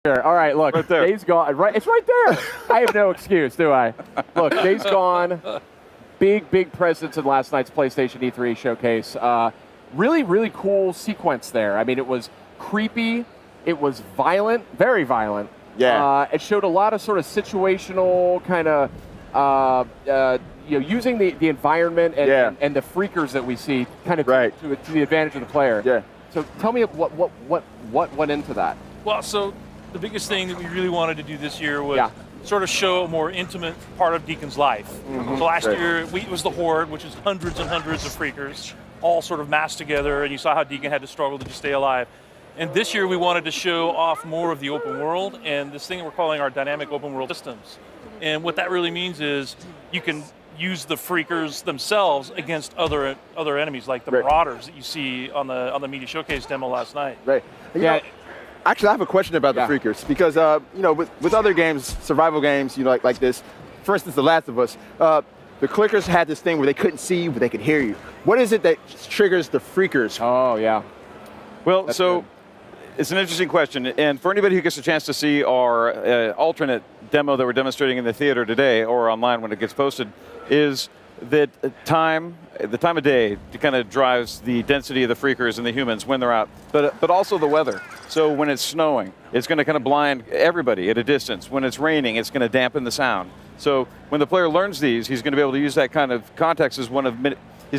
Sure. All right, look, Right there. Day's gone. Right, it's right there. I have no excuse, do I? Look, Day's gone. Big presence in last night's PlayStation E3 showcase. Really cool sequence there. I mean, it was creepy. It was violent, very violent. Yeah. It showed a lot of sort of situational kind of, using the environment and the freakers that we see kind of to the advantage of the player. Yeah. So tell me what went into that. Well, so the biggest thing that we really wanted to do this year was sort of show a more intimate part of Deacon's life. Mm-hmm. So last year, it was the Horde, which is hundreds and hundreds of freakers, all sort of massed together, and you saw how Deacon had to struggle to just stay alive. And this year, we wanted to show off more of the open world, and this thing we're calling our dynamic open world systems. And what that really means is you can use the freakers themselves against other enemies, like the Marauders that you see on the Media Showcase demo last night. Right. Actually, I have a question about the freakers because with other games, survival games, like this, for instance, The Last of Us, the clickers had this thing where they couldn't see you, but they could hear you. What is it that triggers the freakers? Oh yeah. Well, it's an interesting question, and for anybody who gets a chance to see our alternate demo that we're demonstrating in the theater today or online when it gets posted, is that the time of day kind of drives the density of the freakers and the humans when they're out, but also the weather. So when it's snowing, it's going to kind of blind everybody at a distance. When it's raining, it's going to dampen the sound. So when the player learns these, he's going to be able to use that kind of context as he's going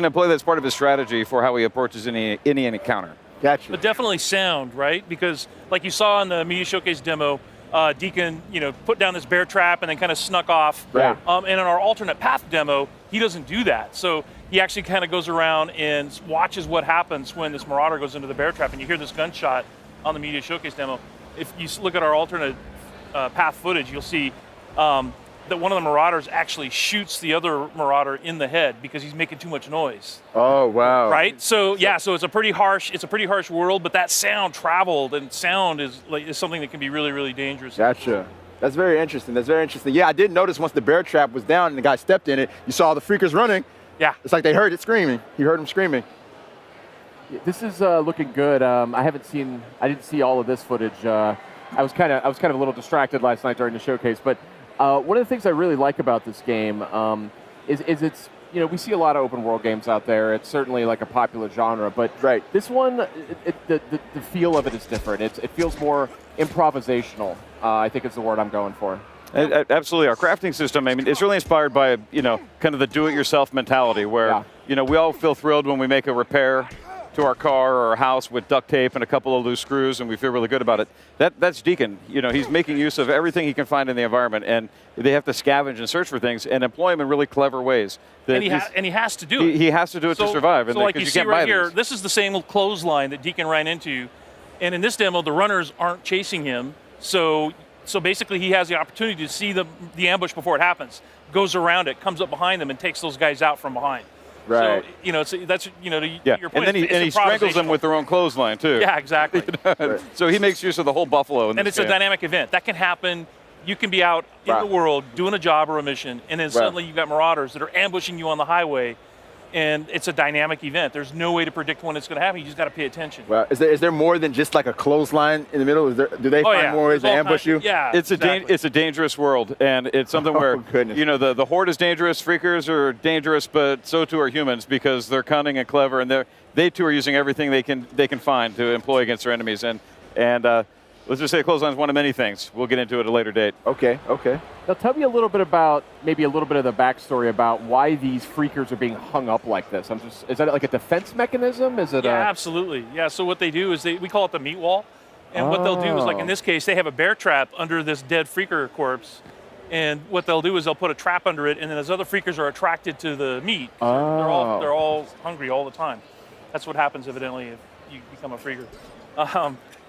to play that as part of his strategy for how he approaches any encounter. Gotcha. But definitely sound, right? Because like you saw in the Media Showcase demo, Deacon, put down this bear trap and then kind of snuck off. Right. And in our alternate path demo, he doesn't do that. So he actually kind of goes around and watches what happens when this Marauder goes into the bear trap, and you hear this gunshot on the Media Showcase demo. If you look at our alternate path footage, you'll see that one of the Marauders actually shoots the other Marauder in the head because he's making too much noise. Oh wow! Right. So so it's a pretty harsh world, but that sound traveled, and sound is something that can be really dangerous. Gotcha. That's very interesting. Yeah, I did notice once the bear trap was down and the guy stepped in it, you saw the freakers running. Yeah. It's like they heard it screaming. He heard them screaming. This is looking good. I didn't see all of this footage. I was kind of a little distracted last night during the showcase, but. One of the things I really like about this game is it's, we see a lot of open world games out there. It's certainly like a popular genre, but this one, the feel of it is different. It feels more improvisational, I think is the word I'm going for. Absolutely. Our crafting system, I mean, it's really inspired by, kind of the do-it-yourself mentality where, we all feel thrilled when we make a repair to our car or our house with duct tape and a couple of loose screws, and we feel really good about it. That's Deacon. He's making use of everything he can find in the environment, and they have to scavenge and search for things and employ him in really clever ways. And he has to do it. He has to do it to survive. So like you see right here, this is the same clothesline that Deacon ran into, and in this demo, the runners aren't chasing him. So basically, he has the opportunity to see the ambush before it happens, goes around it, comes up behind them, and takes those guys out from behind. Right. So that's to your point. And then he strangles them with their own clothesline too. Yeah, exactly. So he makes use of the whole buffalo. And it's a dynamic event that can happen. You can be out in the world doing a job or a mission, and then suddenly you've got Marauders that are ambushing you on the highway, and it's a dynamic event. There's no way to predict when it's going to happen. You just got to pay attention. Well, is there more than just like a clothesline in the middle? Do they find more ways to ambush you? Yeah, it's a dangerous world, and it's something where the Horde is dangerous, freakers are dangerous, but so too are humans because they're cunning and clever, and they too are using everything they can find to employ against their enemies. And let's just say clothesline is one of many things. We'll get into it at a later date. Okay. Now tell me a little bit about, maybe a little bit of the backstory about why these freakers are being hung up like this. Is that like a defense mechanism? Is it? Yeah, absolutely. Yeah, so what they do is we call it the meat wall. And what they'll do is, like in this case, they have a bear trap under this dead freaker corpse. And what they'll do is they'll put a trap under it, and then as other freakers are attracted to the meat, they're all hungry all the time. That's what happens, evidently, if you become a freaker.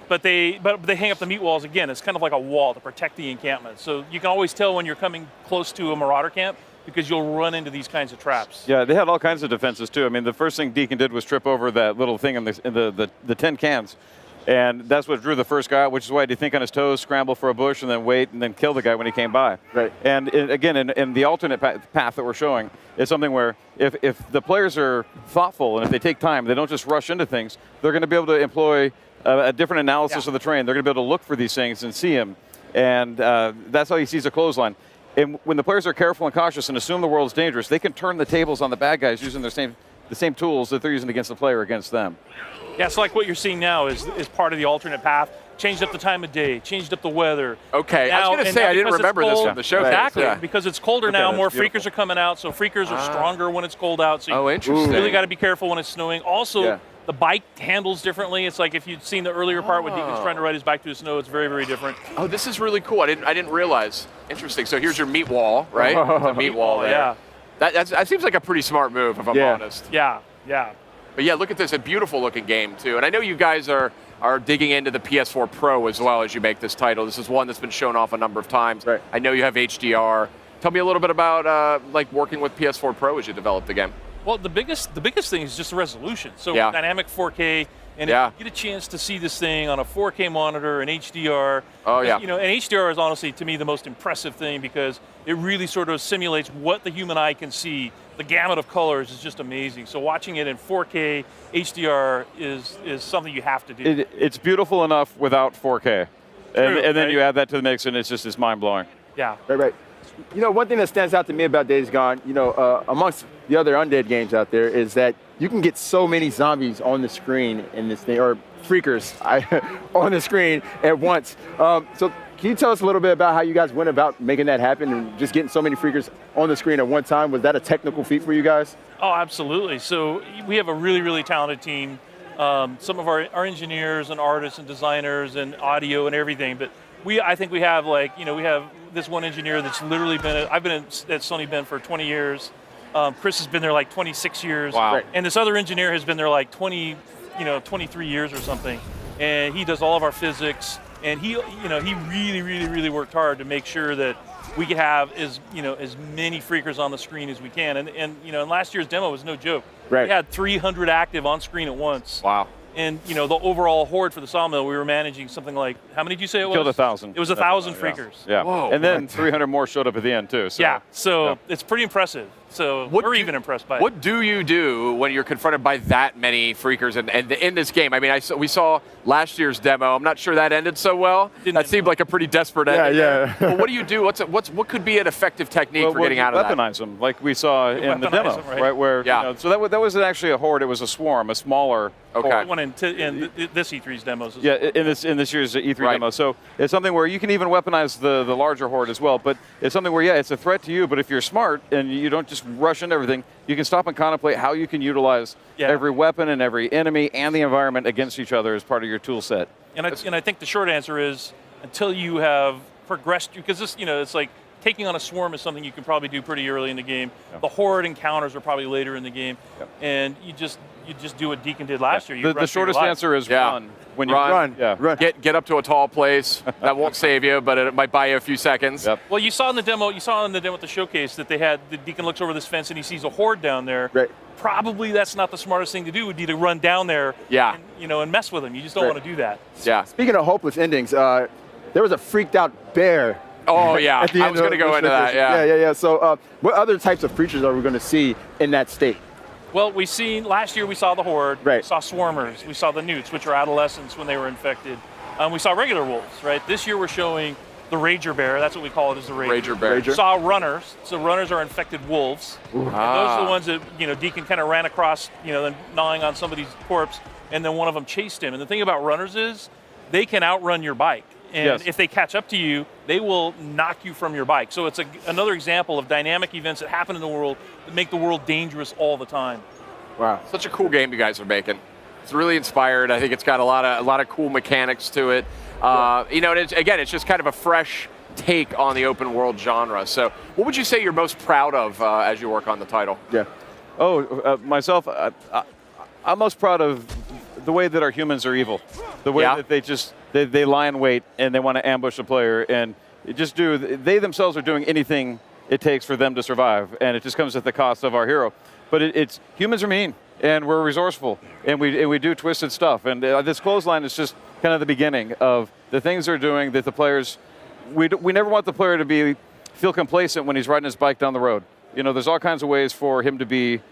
But they hang up the meat walls again. It's kind of like a wall to protect the encampment. So you can always tell when you're coming close to a Marauder camp because you'll run into these kinds of traps. Yeah, they had all kinds of defenses too. I mean, the first thing Deacon did was trip over that little thing in the tin cans. And that's what drew the first guy out, which is why he'd think on his toes, scramble for a bush, and then wait, and then kill the guy when he came by. Right. And again, in the alternate path that we're showing, it's something where if the players are thoughtful and if they take time, they don't just rush into things, they're going to be able to employ a different analysis of the terrain. They're going to be able to look for these things and see them. And that's how he sees a clothesline. And when the players are careful and cautious and assume the world's dangerous, they can turn the tables on the bad guys using the same tools that they're using against the player against them. Yeah, so like what you're seeing now is part of the alternate path. Changed up the time of day, changed up the weather. Okay, now, I was going to say, I didn't remember this from the show. Exactly, Yeah. because it's colder now, more freakers are coming out, so freakers are stronger when it's cold out. So you interesting. really got to be careful when it's snowing. Also, the bike handles differently. It's like if you'd seen the earlier part when Deacon's trying to ride his bike through the snow, it's very, very different. Oh, this is really cool. I didn't realize. Interesting. So here's your meat wall, right? The meat wall there. Yeah. That seems like a pretty smart move, if I'm honest. Yeah, yeah. But yeah, look at this, a beautiful looking game too. And I know you guys are digging into the PS4 Pro as well as you make this title. This is one that's been shown off a number of times. Right. I know you have HDR. Tell me a little bit about like working with PS4 Pro as you develop the game. Well, the biggest thing is just the resolution. So dynamic 4K, and if you get a chance to see this thing on a 4K monitor and HDR. Oh yeah. You know, and HDR is honestly to me the most impressive thing because it really sort of simulates what the human eye can see. The gamut of colors is just amazing. So watching it in 4K HDR is something you have to do. It's beautiful enough without 4K, and then right? you add that to the mix, and it's mind blowing. Yeah. Right. You know, one thing that stands out to me about Days Gone, you know, amongst the other undead games out there, is that you can get so many zombies on the screen in this thing, or freakers on the screen at once. So can you tell us a little bit about how you guys went about making that happen and just getting so many freakers on the screen at one time? Was that a technical feat for you guys? Oh, absolutely. So we have a really, really talented team. Some of our engineers and artists and designers and audio and everything, but I think we have we have this one engineer that's literally I've been at Sony Ben for 20 years. Chris has been there like 26 years. Wow. Right. And this other engineer has been there like 23 years or something. And he does all of our physics. And he really, really, really worked hard to make sure that we could have as many freakers on the screen as we can. And last year's demo was no joke. Right. We had 300 active on screen at once. Wow. And the overall horde for the sawmill, we were managing something like, how many did you say it was? Killed 1,000. It was 1,000 freakers. Yeah. Whoa. And then 300 more showed up at the end too. So, it's pretty impressive. So we're even impressed by it. What do you do when you're confronted by that many freakers and in this game? I mean, we saw last year's demo. I'm not sure that ended so well. That seemed like a pretty desperate ending. Yeah. Well, what do you do? What could be an effective technique for getting out of that? Weaponize them, like we saw in the demo, them, right? Where so that wasn't actually a horde; it was a swarm, a smaller. Okay. One in this E3's demos. In this year's E3 demo. So it's something where you can even weaponize the larger horde as well. But it's something where it's a threat to you. But if you're smart and you don't just rush into everything, you can stop and contemplate how you can utilize every weapon and every enemy and the environment against each other as part of your tool set. And I think the short answer is until you have progressed, because this it's like taking on a swarm is something you can probably do pretty early in the game. The horde encounters are probably later in the game, and you just do what Deacon did last year. The shortest answer is run. When you run. Get up to a tall place. That won't save you, but it might buy you a few seconds. Yep. Well, you saw in the demo at the showcase that the Deacon looks over this fence and he sees a horde down there. Right. Probably that's not the smartest thing to do. Would be to run down there. And, and mess with them. You just don't want to do that. Yeah. Speaking of hopeless endings, there was a freaked out bear. Oh yeah, I was going to go into that. Yeah. So, what other types of creatures are we going to see in that state? Well, last year we saw the horde, right. We saw swarmers, we saw the newts, which are adolescents when they were infected. We saw regular wolves, right? This year we're showing the Rager Bear, that's what we call it, is the Rager Bear. We saw runners, so runners are infected wolves. And those are the ones that, Deacon kind of ran across, then gnawing on somebody's corpse, and then one of them chased him. And the thing about runners is they can outrun your bike. And if they catch up to you, they will knock you from your bike. So it's another example of dynamic events that happen in the world that make the world dangerous all the time. Wow, such a cool game you guys are making. It's really inspired. I think it's got a lot of cool mechanics to it. And it's just kind of a fresh take on the open world genre. So, what would you say you're most proud of as you work on the title? Yeah. Myself, I'm most proud of the way that our humans are evil. The way that they lie in wait and they want to ambush a player, and they themselves are doing anything it takes for them to survive, and it just comes at the cost of our hero. But humans are mean, and we're resourceful, and we do twisted stuff. And this clothesline is just kind of the beginning of the things they're doing that the players. We never want the player to feel complacent when he's riding his bike down the road. There's all kinds of ways for him to be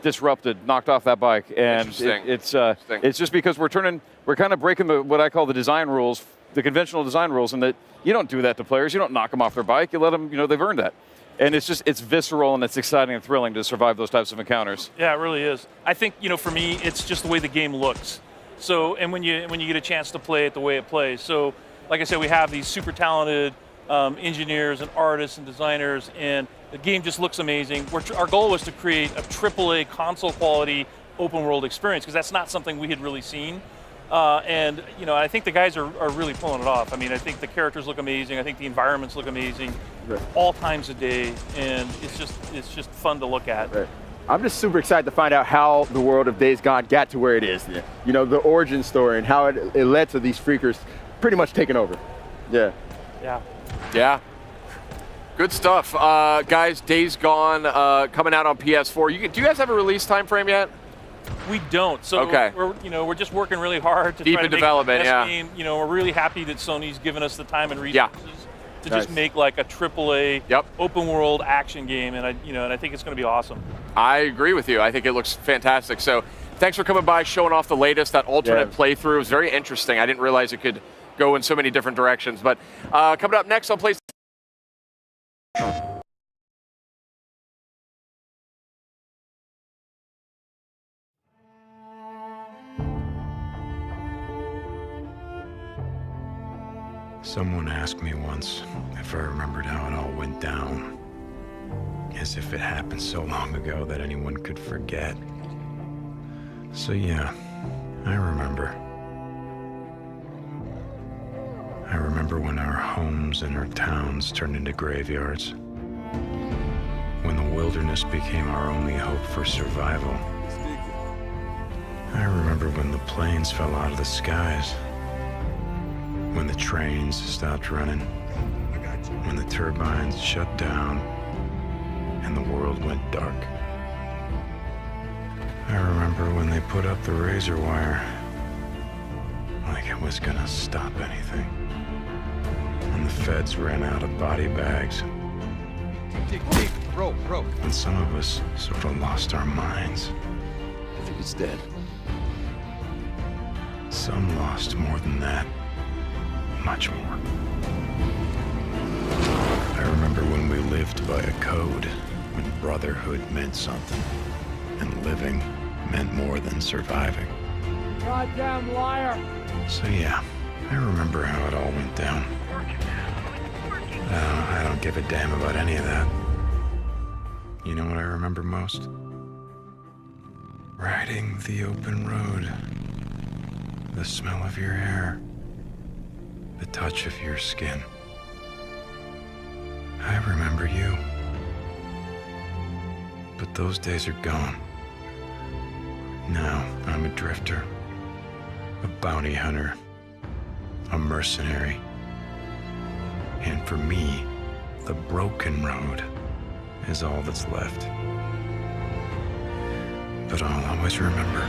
disrupted, knocked off that bike, and it's just because we're turning we're kind of breaking what I call the design rules, the conventional design rules, in that you don't do that to players. You don't knock them off their bike. You let them, they've earned that. And it's visceral and it's exciting and thrilling to survive those types of encounters. Yeah, it really is. I think, for me, it's just the way the game looks. So, and when you get a chance to play it the way it plays. So, like I said, we have these super talented engineers and artists and designers, and the game just looks amazing. Our goal was to create a AAA console quality open world experience, because that's not something we had really seen. And I think the guys are really pulling it off. I mean, I think the characters look amazing. I think the environments look amazing, right, all times of day, and it's just fun to look at. Right. I'm just super excited to find out how the world of Days Gone got to where it is. The origin story and how it led to these freakers pretty much taking over. Yeah. Yeah. Yeah. Good stuff. Guys, Days Gone coming out on PS4. Do you guys have a release time frame yet? We don't. So okay. we're just working really hard to deep try in to development. make the best game. We're really happy that Sony's given us the time and resources to just make like a AAA open world action game, and I think it's going to be awesome. I agree with you. I think it looks fantastic. So thanks for coming by, showing off the latest. That alternate playthrough was very interesting. I didn't realize it could go in so many different directions. But coming up next on PlayStation. Someone asked me once if I remembered how it all went down, as if it happened so long ago that anyone could forget. So yeah, I remember. I remember when our homes and our towns turned into graveyards, when the wilderness became our only hope for survival. I remember when the planes fell out of the skies, when the trains stopped running, when the turbines shut down, and the world went dark. I remember when they put up the razor wire, like it was gonna stop anything. When the feds ran out of body bags. Deep, rope. And some of us sort of lost our minds. I think it's dead. Some lost more than that. Much more. I remember when we lived by a code, when brotherhood meant something, and living meant more than surviving. Goddamn liar! So yeah, I remember how it all went down. I don't give a damn about any of that. You know what I remember most? Riding the open road. The smell of your hair. The touch of your skin. I remember you. But those days are gone. Now I'm a drifter, a bounty hunter, a mercenary. And for me, the broken road is all that's left. But I'll always remember.